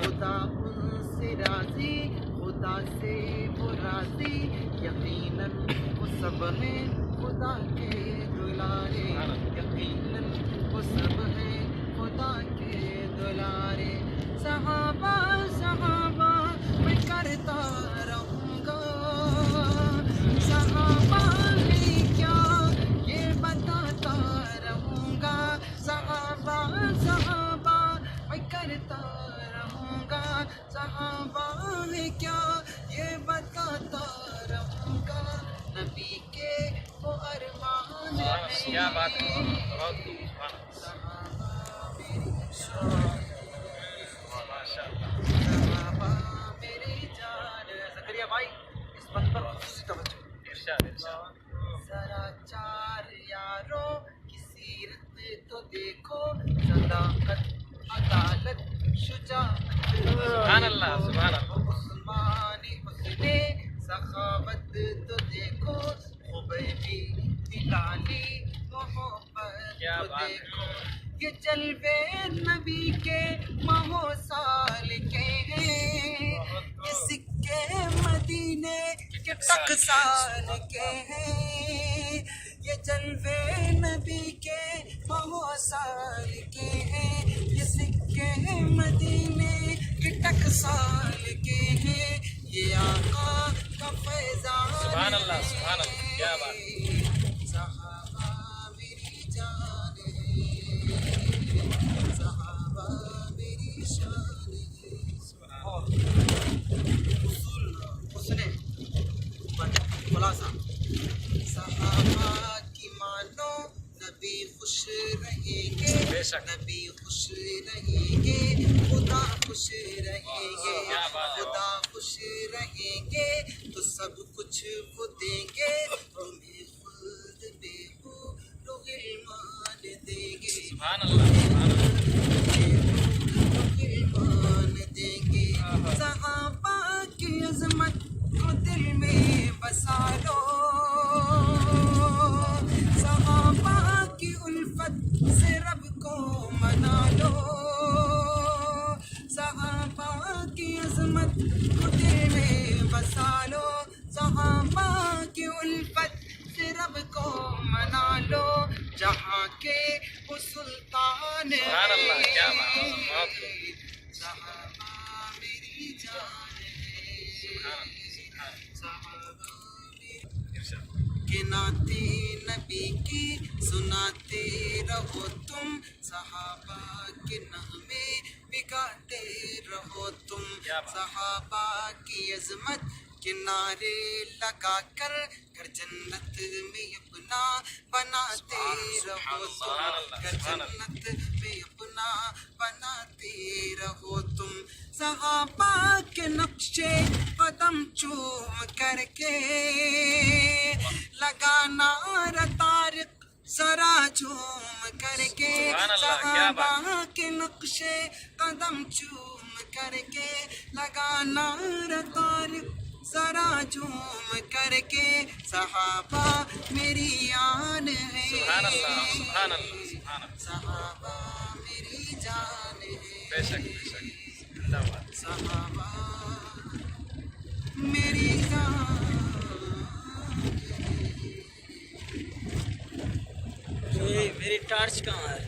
خدا ان سے راضی، خدا سے وہ راضی، یقیناً وہ سب ہیں خدا کے دلارے، یقیناً وہ سب ہیں خدا کے دلارے. صحابہ صحابہ میں کرتا رہوں گا، صحابہ ہے کیا یہ بتاتا رہوں گا، صحابہ صحابہ میں کرتا رہوں گا، صحابہ ہے کیا یہ بتاتا رہوں گا. نبی کے وہ ارمان ہیں، کیا بات ہے، بہت خوب. صحابہ میری شان، ماشاء اللہ. صحابہ میری جان. زکریا بھائی اس بات پر خصوصی توجہ. ارشاد ارشاد. ذرا چار یاروں کی سیرت تو دیکھو، صداقت عدالت شجاعت سبحان اللہ سبحان اللہ. عثمانی حسن سخاوت تو دیکھو، خبیبی بلالی محبت کیا تو بات ہے. دیکھو. یہ جلوے نبی کے ماہو سال کے ہیں، یہ سکے مدینے کے ٹکسان کے ہیں، یہ جلوے نبی کے ماہو سال کے ہیں، یہ سکے مدینے کے ٹکسان کے ہیں. یہ آقا کا فیضان سبحان اللہ سبحان اللہ. کیا بات ہے. صحابہ میری جان ہے، صحابہ میری شان ہے. اور اصول حسن خلاصہ، صحابہ کی مانو نبی خوش رہیں گے، بے شک. نبی خوش رہیں گے، خدا خوش رہیں گے، کیا بات ہے. خدا خوش رہیں گے تو سب کچھ وہ دیں گے، تمہیں خلد بے خلد ایمان دیں گے، سبحان اللہ سبحان اللہ. ایمان دیں گے. صحابہ کی عظمت کو دل میں بسا لو، صحابہ کی الفت سے رب کو منا لو، صحابہ کی عظمت کو دل میں بسا لو، صحابہ کی الفت سے رب کو منا لو. جہاں کے وہ سلطان سبحان اللہ. کیا بات ہے. بہت خوب. صحابہ میری جان ہے، سبحان اللہ سبحان اللہ. صحابہ میری ارشاد. کہ نعتِ نبی کی سناتے رہو تم، صحابہ کے نغمے بگاتے رہو تم، کیا بات. صحابہ کی عظمت کے نعرے لگا کر گھر جنت میں اپنا بناتے رہو سبحان تم، اللہ گھر سبحان اللہ. جنت میں اپنا بناتے رہو تم. صحابہ کے نقشے قدم چوم کر کے لگانا طارق ذرا جھوم کر کے، سبحان اللہ. کیا بات. صحابہ کے نقشے قدم چوم کر کے لگانا طارق ذرا جھوم کر کے. صحابہ میری آن ہے، سبحان اللہ سبحان اللہ سبحان اللہ. صحابہ میری جان ہے، بے شک بے شک. اللہ بات. صحابہ میری جان. میری ٹارچ کہاں ہے؟